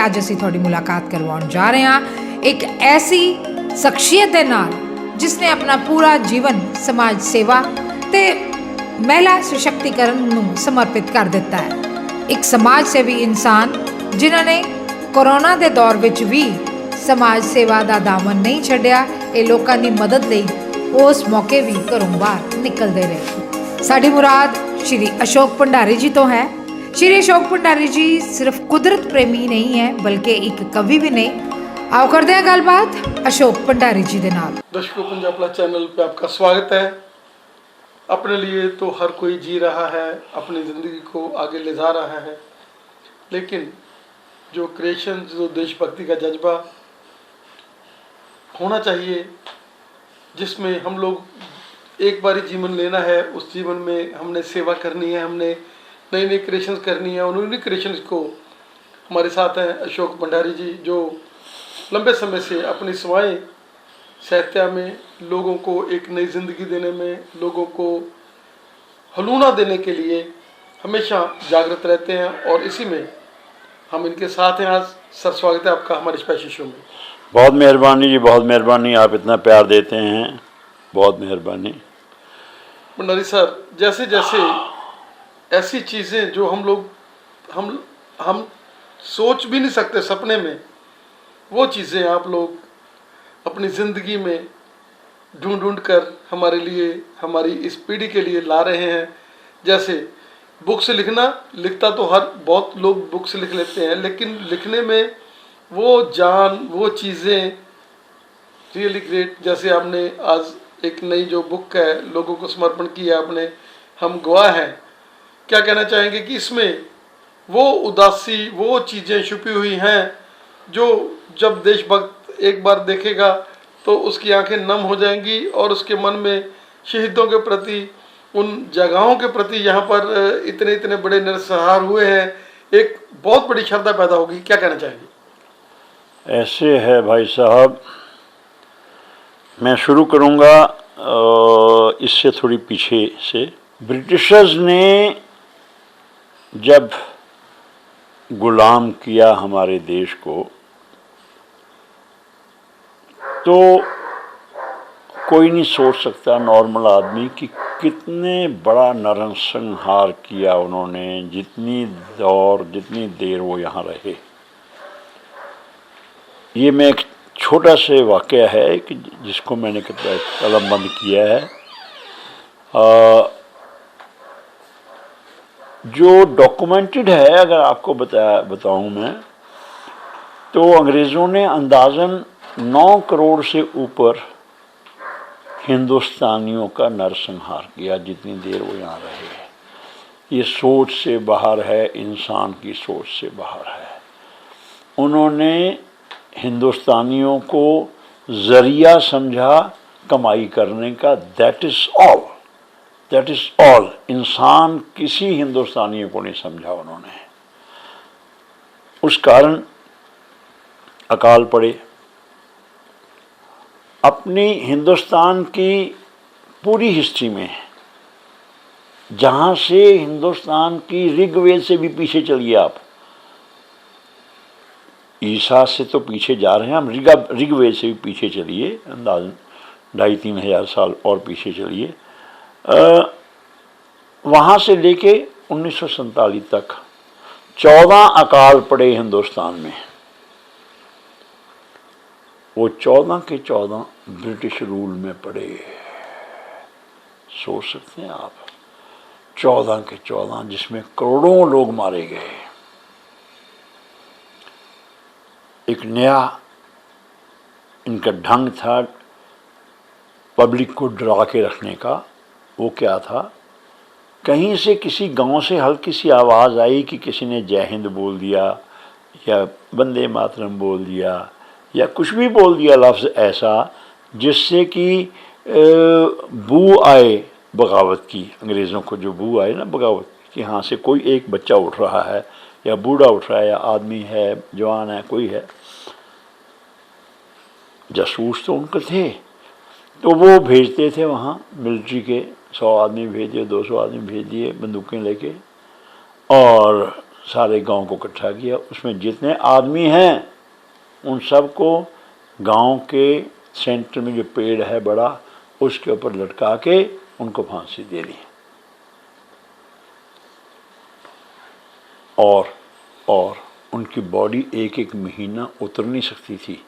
ਅੱਜ ਅਸੀਂ ਤੁਹਾਡੀ ਮੁਲਾਕਾਤ ਕਰਵਾਉਣ ਜਾ ਰਹੇ ਹਾਂ ਇੱਕ ਐਸੀ ਸ਼ਖਸੀਅਤ ਦੇ ਨਾਲ ਜਿਸਨੇ ਆਪਣਾ ਪੂਰਾ ਜੀਵਨ ਸਮਾਜ ਸੇਵਾ ਤੇ ਮਹਿਲਾ ਸਸ਼ਕਤੀਕਰਨ ਨੂੰ ਸਮਰਪਿਤ ਕਰ ਦਿੱਤਾ ਹੈ। ਇੱਕ ਸਮਾਜ ਸੇਵੀ ਇਨਸਾਨ ਜਿਨ੍ਹਾਂ ਨੇ ਕੋਰੋਨਾ ਦੇ ਦੌਰ ਵਿੱਚ ਵੀ ਸਮਾਜ ਸੇਵਾ ਦਾ ਦਾਮਨ ਨਹੀਂ ਛੱਡਿਆ। ਇਹ ਲੋਕਾਂ ਦੀ ਮਦਦ ਲਈ ਉਸ ਮੌਕੇ ਵੀ ਘਰੋਂ ਬਾਹਰ ਨਿਕਲਦੇ ਰਹੇ। ਸਾਡੀ ਮੁਰਾਦ ਸ਼੍ਰੀ ਅਸ਼ੋਕ ਭੰਡਾਰੀ ਜੀ ਤੋਂ ਹੈ। श्री अशोक भंडारी जी सिर्फ कुदरत प्रेमी नहीं है बल्कि एक कवि भी नहीं। आओ करते हैं गलबात अशोक भंडारी जी के नाल। दर्शकों, पंजाब प्लस चैनल पे आपका स्वागत है। अपने लिए तो हर कोई जी रहा है, अपनी ज़िंदगी को आगे ले जा रहा है, लेकिन जो क्रिएशन, जो देशभक्ति का जज्बा होना चाहिए, जिसमें हम लोग एक बार ही जीवन लेना है, उस जीवन में हमने सेवा करनी है, हमने नई नई क्रिएशंस करनी है। उन्हीं क्रिएशंस को हमारे साथ हैं अशोक भंडारी जी, जो लंबे समय से अपनी सेवाएं साहित्य में लोगों को एक नई ज़िंदगी देने में, लोगों को हलूना देने के लिए हमेशा जागृत रहते हैं। और इसी में हम इनके साथ हैं आज। सर, स्वागत है आपका हमारे स्पेशल शो में। बहुत मेहरबानी जी, बहुत मेहरबानी। आप इतना प्यार देते हैं, बहुत मेहरबानी। भंडारी सर, जैसे जैसे ऐसी चीज़ें जो हम लोग हम सोच भी नहीं सकते सपने में, वो चीज़ें आप लोग अपनी ज़िंदगी में ढूंढ ढूंढ कर हमारे लिए, हमारी इस पीढ़ी के लिए ला रहे हैं। जैसे बुक से लिखना, लिखता तो हर बहुत लोग बुक से लिख लेते हैं, लेकिन लिखने में वो जान, वो चीज़ें रियली ग्रेट। जैसे आपने आज एक नई जो बुक है लोगों को समर्पण किया आपने, हम गवाह हैं। क्या कहना चाहेंगे कि इसमें वो उदासी, वो चीज़ें छुपी हुई हैं जो जब देशभक्त एक बार देखेगा तो उसकी आंखें नम हो जाएंगी और उसके मन में शहीदों के प्रति, उन जगहों के प्रति यहाँ पर इतने इतने बड़े नरसंहार हुए हैं, एक बहुत बड़ी श्रद्धा पैदा होगी। क्या कहना चाहेंगे? ऐसे है भाई साहब, मैं शुरू करूँगा इससे थोड़ी पीछे से। ब्रिटिशर्स ने जब गुलाम किया हमारे देश को, तो कोई नहीं सोच सकता नॉर्मल आदमी कि कितने बड़ा नरसंहार किया उन्होंने, जितनी देर वो यहाँ रहे। ये मैं एक छोटा सा वाक़या है कि जिसको मैंने कलमबंद किया है। जो डॉक्यूमेंटेड है, अगर आपको बताऊं मैं, तो अंग्रेज़ों ने अंदाज़न 9 करोड़ से ऊपर हिंदुस्तानियों का नरसंहार किया जितनी देर वो यहाँ रहे। ये सोच से बाहर है, इंसान की सोच से बाहर है। उन्होंने हिंदुस्तानियों को ज़रिया समझा कमाई करने का। That is all. इंसान किसी हिंदुस्तानियों को नहीं समझा उन्होंने। उस कारण अकाल पड़े। अपनी हिंदुस्तान की पूरी हिस्ट्री में, जहाँ से हिंदुस्तान की ऋग्वेद से भी पीछे चलिए आप, ईसा से तो पीछे जा रहे हैं हम, ऋग्वेद से भी पीछे चलिए, अंदाज़न 2,500-3 हज़ार साल और पीछे चलिए। वहाँ से लेके 1947 तक 14 अकाल पड़े हिंदुस्तान में। वो 14 के 14 ब्रिटिश रूल में पड़े। सोच सकते हैं आप, 14 के 14, जिसमें करोड़ों लोग मारे गए। एक नया इनका ढंग था पब्लिक को डरा के रखने का। वो क्या था, कहीं से किसी गांव से हल्की सी आवाज़ आई कि किसी ने जय हिंद बोल दिया या वंदे मातरम बोल दिया या कुछ भी बोल दिया लफ्ज़ ऐसा जिससे कि बू आए बगावत की। अंग्रेज़ों को जो बू आए ना बगावत की, हाँ से कोई एक बच्चा उठ रहा है या बूढ़ा उठ रहा है या आदमी है, जवान है, कोई है। जासूस तो उनके थे, तो वो भेजते थे वहाँ मिलिट्री के 100 आदमी भेज दिए, 200 आदमी भेज दिए बंदूकें लेके, और सारे गांव को इकट्ठा किया, उसमें जितने आदमी हैं उन सबको गांव के सेंटर में जो पेड़ है बड़ा, उसके ऊपर लटका के उनको फांसी दे दी। और उनकी बॉडी एक एक महीना उतर नहीं सकती थी।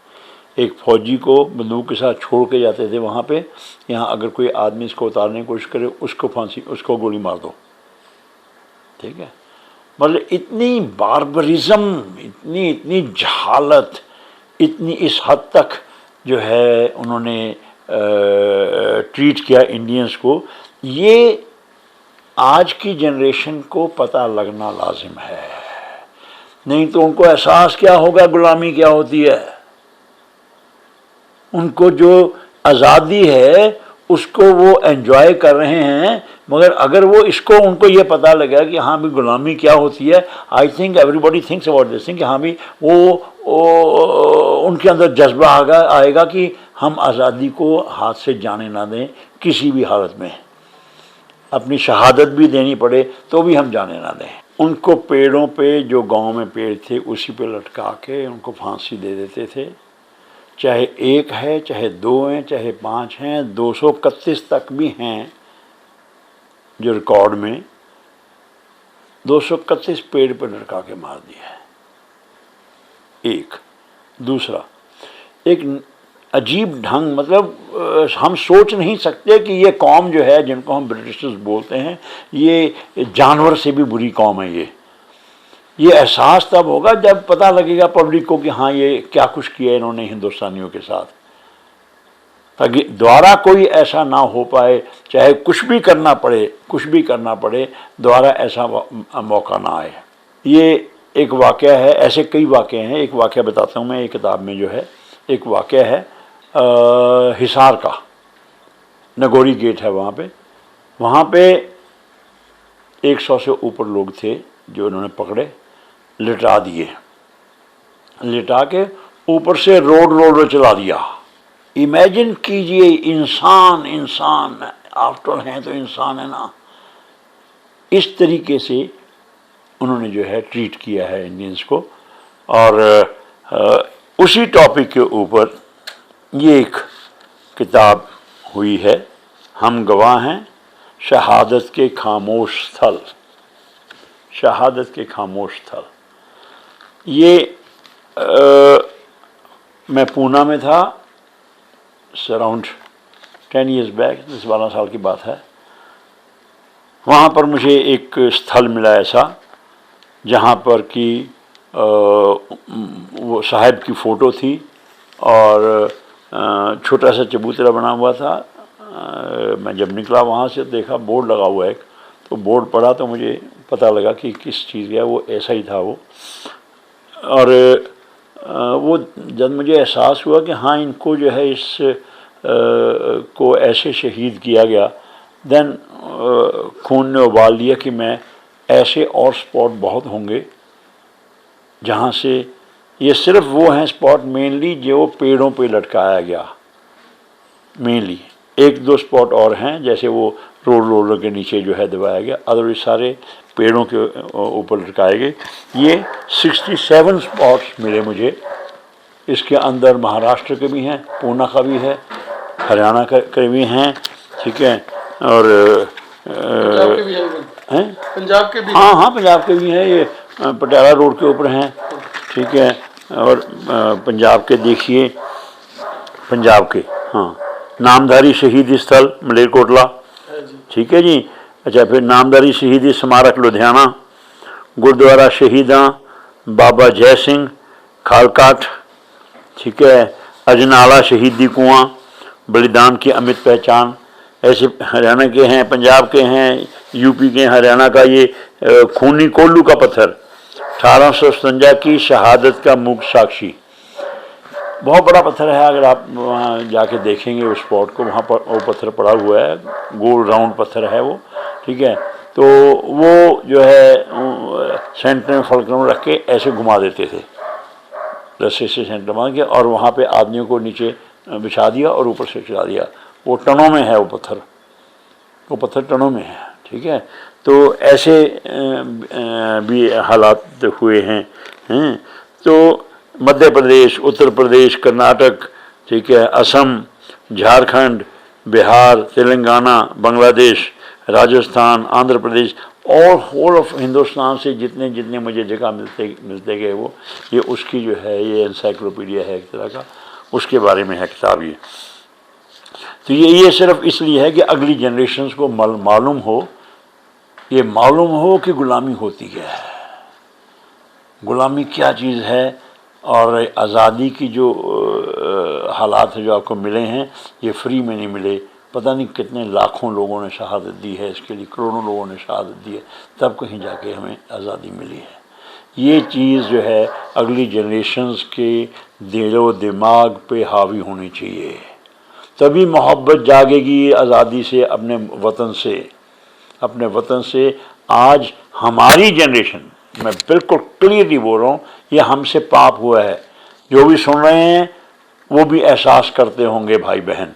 एक फौजी को बंदूक के साथ छोड़ के जाते थे वहाँ पे, यहाँ अगर कोई आदमी इसको उतारने की कोशिश करे उसको फांसी, उसको गोली मार दो, ठीक है। मतलब इतनी बार्बरिज्म, इतनी जहालत, इतनी इस हद तक जो है उन्होंने ट्रीट किया इंडियंस को। ये आज की जनरेशन को पता लगना लाजिम है, नहीं तो उनको एहसास क्या होगा गुलामी क्या होती है। उनको जो आज़ादी है उसको वो एंजॉय कर रहे हैं, मगर अगर वो इसको उनको ये पता लगा कि हाँ भी गुलामी क्या होती है, I think everybody thinks about this thing कि हाँ भी वो उनके अंदर जज्बा आएगा कि हम आज़ादी को हाथ से जाने ना दें किसी भी हालत में, अपनी शहादत भी देनी पड़े तो भी हम जाने ना दें। उनको पेड़ों पे, जो गांव में पेड़ थे उसी पे लटका के उनको फांसी दे देते थे, चाहे एक है, चाहे दो हैं, चाहे 5 हैं, 231 तक भी हैं जो रिकॉर्ड में, 231 पेड़ पर लटका के मार दिया है। एक दूसरा, एक अजीब ढंग, मतलब हम सोच नहीं सकते कि ये कौम जो है जिनको हम ब्रिटिशर्स बोलते हैं, ये जानवर से भी बुरी कौम है। ये एहसास तब होगा जब पता लगेगा पब्लिक को कि हाँ ये क्या कुछ किया इन्होंने हिंदुस्तानियों के साथ, ताकि दोबारा कोई ऐसा ना हो पाए, चाहे कुछ भी करना पड़े दोबारा ऐसा मौका ना आए। ये एक वाक़या है, ऐसे कई वाक़े हैं। एक वाक़या बताता हूँ मैं, एक किताब में जो है एक वाक़या है हिसार का, नगोरी गेट है वहाँ पे 100 से ऊपर लोग थे जो इन्होंने पकड़े, लिटा दिए, लिटा के ऊपर से रोड चला दिया। इमेजिन कीजिए, इंसान आफ्टर हैं तो इंसान है ना, इस तरीके से उन्होंने जो है ट्रीट किया है इंडियंस को। और उसी टॉपिक के ऊपर ये एक किताब हुई है, हम गवाह हैं, शहादत के खामोश स्थल। शहादत के खामोश स्थल, ये मैं पूना में था अराउंड 10 years बैक, 10-12 साल की बात है। वहाँ पर मुझे एक स्थल मिला ऐसा जहाँ पर कि वो साहब की फ़ोटो थी और छोटा सा चबूतरा बना हुआ था। मैं जब निकला वहाँ से देखा बोर्ड लगा हुआ है, तो बोर्ड पढ़ा तो मुझे पता लगा कि किस चीज़ का, वो ऐसा ही था वो। और वो जब मुझे एहसास हुआ कि हाँ इनको जो है इस को ऐसे शहीद किया गया, देन खून ने उबाल लिया कि मैं ऐसे और स्पॉट बहुत होंगे जहाँ से, ये सिर्फ वो हैं स्पॉट मेनली जो पेड़ों पे लटकाया गया, मेनली 1-2 स्पॉट और हैं जैसे वो रोड के नीचे जो है दबाया गया, अदरवाइज सारे पेड़ों के ऊपर लटकाए गए। ये 67 स्पॉट्स मिले मुझे। इसके अंदर महाराष्ट्र के भी हैं, पूना का भी है, हरियाणा के भी हैं, ठीक है, और पंजाब के भी हैं, पंजाब के भी, हाँ पंजाब के भी हैं। ये पटियाला रोड के ऊपर हैं, ठीक है। और पंजाब के देखिए, पंजाब के हाँ, नामधारी शहीदी स्थल मलेरकोटला, ठीक है जी। अच्छा, फिर नामधारी शहीदी स्मारक लुधियाना, गुरुद्वारा शहीदां बाबा जय सिंह खालकाट, ठीक है। अजनाला शहीदी कुआं, बलिदान की अमित पहचान। ऐसे हरियाणा के हैं, पंजाब के हैं, यूपी के, हरियाणा का ये खूनी कोल्लू का पत्थर, 1857 की शहादत का मूक साक्षी, बहुत बड़ा पत्थर है। अगर आप वहाँ जाके देखेंगे उस स्पॉट को, वहाँ पर वो पत्थर पड़ा हुआ है, गोल राउंड पत्थर है वो, ठीक है। तो वो जो है सेंटर में फलक्रम रख के ऐसे घुमा देते थे, रस्से से सेंटर मान के, और वहाँ पे आदमियों को नीचे बिछा दिया और ऊपर से चला दिया। वो टनों में है वो पत्थर टनों में है, ठीक है। तो ऐसे भी हालात हुए हैं। तो मध्य प्रदेश, उत्तर प्रदेश, कर्नाटक, ठीक है, असम, झारखंड, बिहार, तेलंगाना, बांग्लादेश, राजस्थान, आंध्र प्रदेश और होल ऑफ हिंदुस्तान से जितने जितने मुझे जगह मिलते गए वो ये उसकी जो है ये एनसाइक्लोपीडिया है एक तरह का, उसके बारे में है किताब ये। तो ये सिर्फ इसलिए है कि अगली जनरेशन्स को मालूम हो, ये मालूम हो कि गुलामी होती क्या है, गुलामी क्या चीज़ है, और आज़ादी की जो हालात जो आपको मिले हैं ये फ्री में नहीं मिले। पता नहीं कितने लाखों लोगों ने शहादत दी है इसके लिए, करोड़ों लोगों ने शहादत दी है, तब कहीं जाके हमें आज़ादी मिली है। ये चीज़ जो है अगली जनरेशन्स के दिलो दिमाग पे हावी होनी चाहिए, तभी मोहब्बत जागेगी आज़ादी से, अपने वतन से। आज हमारी जनरेशन, मैं बिल्कुल क्लियरली बोल रहा हूँ, ये हमसे पाप हुआ है। जो भी सुन रहे हैं वो भी एहसास करते होंगे भाई बहन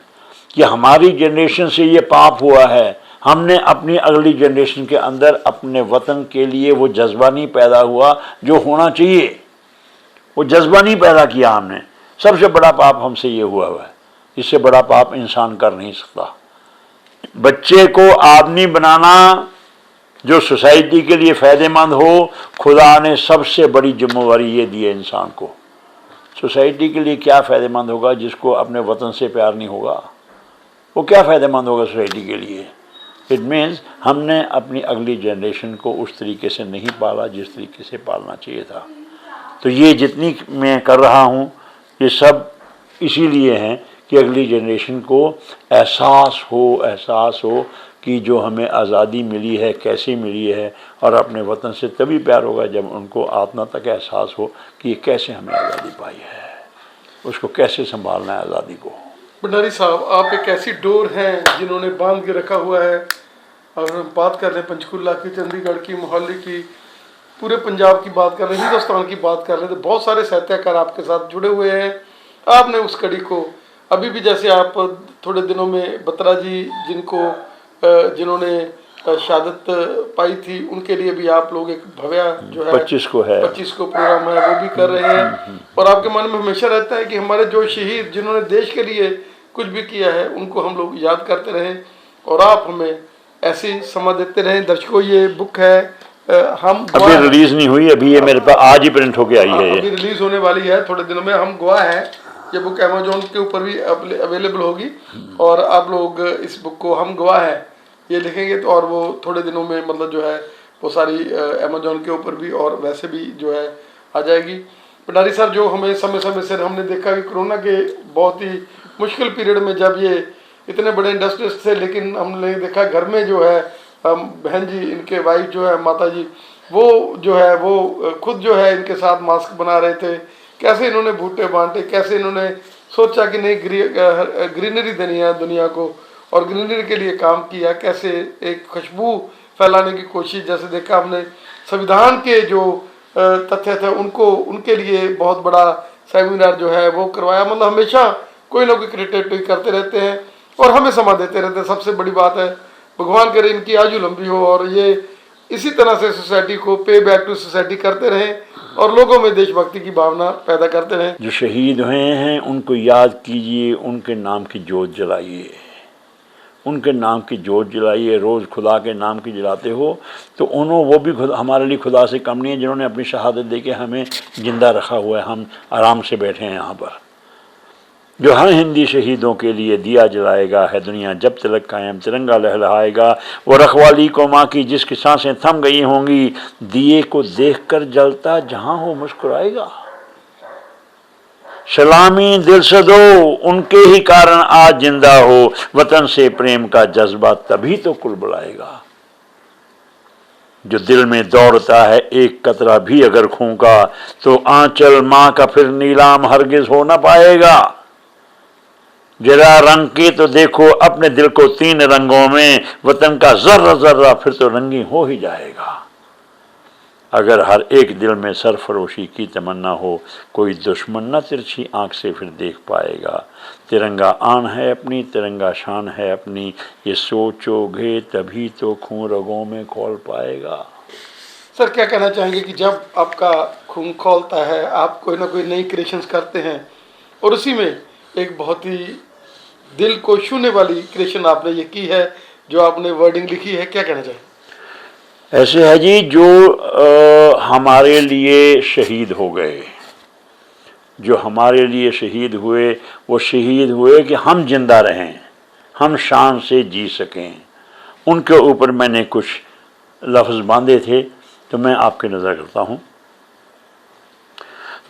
कि हमारी जनरेशन से ये पाप हुआ है। हमने अपनी अगली जनरेशन के अंदर अपने वतन के लिए वो जज्बा नहीं पैदा हुआ जो होना चाहिए, वो जज्बा नहीं पैदा किया हमने। सबसे बड़ा पाप हमसे ये हुआ है, इससे बड़ा पाप इंसान कर नहीं सकता। बच्चे को आदमी बनाना जो सोसाइटी के लिए फ़ायदेमंद हो, खुदा ने सबसे बड़ी जिम्मेवारी ये दी है इंसान को। सोसाइटी के लिए क्या फ़ायदेमंद होगा जिसको अपने वतन से प्यार नहीं होगा, वो क्या फ़ायदेमंद होगा सोसाइटी के लिए। इट मीन्स हमने अपनी अगली जनरेशन को उस तरीके से नहीं पाला जिस तरीके से पालना चाहिए था। तो ये जितनी मैं कर रहा हूँ ये सब इसीलिए हैं कि अगली जनरेशन को एहसास हो कि जो हमें आज़ादी मिली है कैसे मिली है, और अपने वतन से तभी प्यार होगा जब उनको आत्मा तक एहसास हो कि ये कैसे हमें आज़ादी पाई है, उसको कैसे संभालना है आज़ादी को। भंडारी साहब, आप एक ऐसी डोर हैं जिन्होंने बांध के रखा हुआ है। अगर हम बात कर रहे हैं पंचकुला की, चंडीगढ़ की, मोहाली की, पूरे पंजाब की बात कर रहे हैं, हिंदुस्तान की बात कर रहे हैं, तो बहुत सारे साहित्यकार आपके साथ जुड़े हुए हैं। आपने उस कड़ी को अभी भी, जैसे आप थोड़े दिनों में बत्रा जी जिन्होंने शहादत पाई थी, उनके लिए भी आप लोग एक भव्य जो है 25 को प्रोग्राम है वो भी कर रहे हैं। और आपके मन में हमेशा रहता है कि हमारे जो शहीद जिन्होंने देश के लिए कुछ भी किया है उनको हम लोग याद करते रहें, और आप हमें ऐसी समझ देते रहें। दर्शकों, ये बुक है, हम अभी रिलीज नहीं हुई, अभी ये मेरे पास आज ही प्रिंट होके आई है, अभी रिलीज होने वाली है थोड़े दिनों में। हम गवाह है, ये बुक अमेजोन के ऊपर भी अवेलेबल होगी, और आप लोग इस बुक को हम गवाह है ये लिखेंगे तो, और वो थोड़े दिनों में मतलब जो है वो सारी अमेजोन के ऊपर भी और वैसे भी जो है आ जाएगी। भंडारी सर, जो हमें समय समय से हमने देखा कि कोरोना के बहुत ही मुश्किल पीरियड में जब ये इतने बड़े इंडस्ट्रिस्ट थे, लेकिन हमने देखा घर में जो है बहन जी, इनके वाइफ जो है माता जी, वो जो है वो खुद जो है इनके साथ मास्क बना रहे थे। कैसे इन्होंने बूटे बांटे, कैसे इन्होंने सोचा कि नहीं ग्रीनरी देनी है दुनिया को, और ग्रीनरी के लिए काम किया, कैसे एक खुशबू फैलाने की कोशिश। जैसे देखा हमने संविधान के जो तथ्य थे उनको, उनके लिए बहुत बड़ा सेमिनार जो है वो करवाया। मतलब हमेशा कोई ना कोई क्रिएटिविटी करते रहते हैं और हमें समा देते रहते हैं। सबसे बड़ी बात है, भगवान करे इनकी आयु लंबी हो और ये इसी तरह से सोसाइटी को पे बैक टू सोसाइटी करते रहें और लोगों में देशभक्ति की भावना पैदा करते रहें। जो शहीद हुए हैं उनको याद कीजिए, उनके नाम की जोत जलाइए, उनके नाम की जोत जलाइए। रोज़ खुदा के नाम की जलाते हो तो वो भी हमारे लिए खुदा से कम नहीं है, जिन्होंने अपनी शहादत दे के हमें ज़िंदा रखा हुआ है। हम आराम से बैठे हैं यहाँ पर। जो हर हिंदी शहीदों के लिए दिया जलाएगा है दुनिया जब तलक कायम, तिरंगा लहलहाएगा। वो रखवाली को माँ की जिसकी सांसें थम गई होंगी, दिए को देखकर जलता जहाँ हो मुस्कुराएगा। सलामी दिल से दो, उनके ही कारण आज जिंदा हो। वतन से प्रेम का जज्बा तभी तो कुल बुलाएगा। जो दिल में दौड़ता है एक कतरा भी अगर खून का, तो आंचल माँ का फिर नीलाम हरगिज हो न पाएगा। जरा रंग के तो देखो अपने दिल को 3 रंगों में, वतन का जर्रा जर्रा फिर तो रंगीन हो ही जाएगा। अगर हर एक दिल में सरफरोशी की तमन्ना हो, कोई दुश्मन न तिरछी आंख से फिर देख पाएगा। तिरंगा आन है अपनी, तिरंगा शान है अपनी, ये सोचोगे तभी तो खून रगों में खौल पाएगा। सर क्या कहना चाहेंगे कि जब आपका खून खौलता है, आप कोई ना कोई नई क्रिएशंस करते हैं और उसी में एक बहुत ही दिल को छूने वाली क्रिएशन आपने ये की है, जो आपने वर्डिंग लिखी है, क्या कहना चाहेंगे? ऐसे है जी, जो हमारे लिए शहीद हो गए, जो हमारे लिए शहीद हुए, वो शहीद हुए कि हम जिंदा रहें, हम शान से जी सकें। उनके ऊपर मैंने कुछ लफ्ज़ बांधे थे, तो मैं आपके नज़र करता हूँ।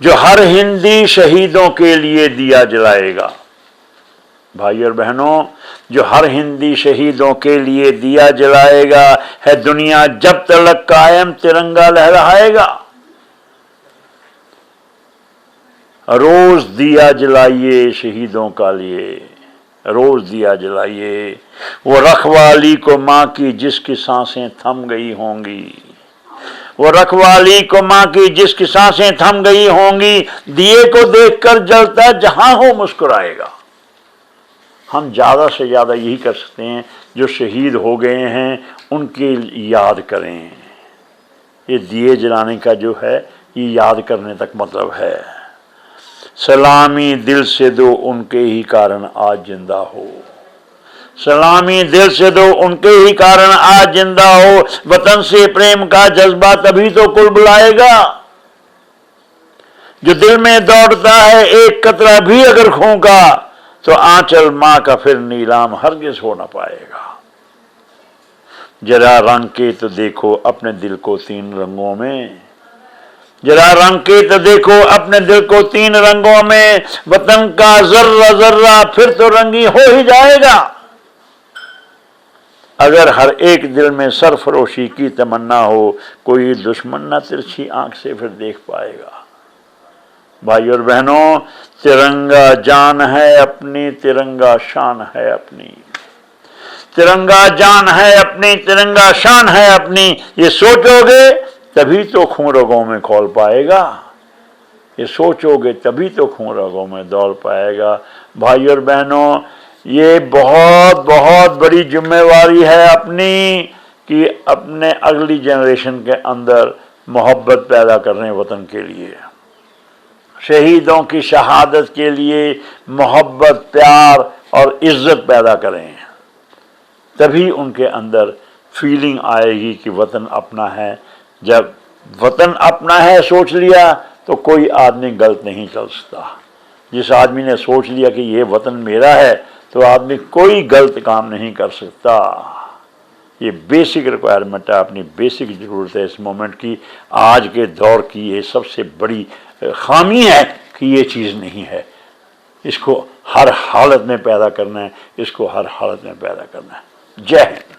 जो हर हिंदी शहीदों के लिए दिया जलाएगा, भाई और बहनों, जो हर हिंदी शहीदों के लिए दिया जलाएगा, है दुनिया जब तलक कायम तिरंगा लहराएगा। रोज दिया जलाइए शहीदों का लिए, रोज दिया जलाइए, वो रखवाली को माँ की जिसकी सांसें थम गई होंगी, वो रखवाली को माँ की जिसकी सांसें थम गई होंगी, दिए को देखकर जलता जहां हो मुस्कुराएगा। हम ज़्यादा से ज़्यादा यही कर सकते हैं, जो शहीद हो गए हैं उनकी याद करें। ये दिए जलाने का जो है, ये याद करने तक मतलब है। सलामी दिल से दो उनके ही कारण आज जिंदा हो, सलामी दिल से दो उनके ही कारण आज जिंदा हो, वतन से प्रेम का जज्बा तभी तो कुल बुलाएगा। जो दिल में दौड़ता है एक कतरा भी अगर खून का, तो आंचल मां का फिर नीलाम हरगिज हो न पाएगा। जरा रंग के तो देखो अपने दिल को तीन रंगों में, जरा रंग के तो देखो अपने दिल को तीन रंगों में, वतन का जर्रा जर्रा फिर तो रंगी हो ही जाएगा। अगर हर एक दिल में सरफरोशी की तमन्ना हो, कोई दुश्मन न तिरछी आंख से फिर देख पाएगा। भाई और बहनों, तिरंगा जान है अपनी, तिरंगा शान है अपनी, तिरंगा जान है अपनी, तिरंगा शान है अपनी, ये सोचोगे तभी तो खून रगों में खौल पाएगा, ये सोचोगे तभी तो खून रगों में दौड़ पाएगा। भाई और बहनों, ये बहुत बहुत बड़ी जिम्मेवारी है अपनी, कि अपने अगली जनरेशन के अंदर मोहब्बत पैदा करने वतन के लिए, शहीदों की शहादत के लिए मोहब्बत, प्यार और इज्जत पैदा करें। तभी उनके अंदर फीलिंग आएगी कि वतन अपना है। जब वतन अपना है सोच लिया, तो कोई आदमी गलत नहीं चल सकता। जिस आदमी ने सोच लिया कि ये वतन मेरा है, तो आदमी कोई गलत काम नहीं कर सकता। ये बेसिक रिक्वायरमेंट है, अपनी बेसिक ज़रूरत है इस मोमेंट की। आज के दौर की ये सबसे बड़ी खामी है कि ये चीज़ नहीं है। इसको हर हालत में पैदा करना है, इसको हर हालत में पैदा करना है। जय हिंद।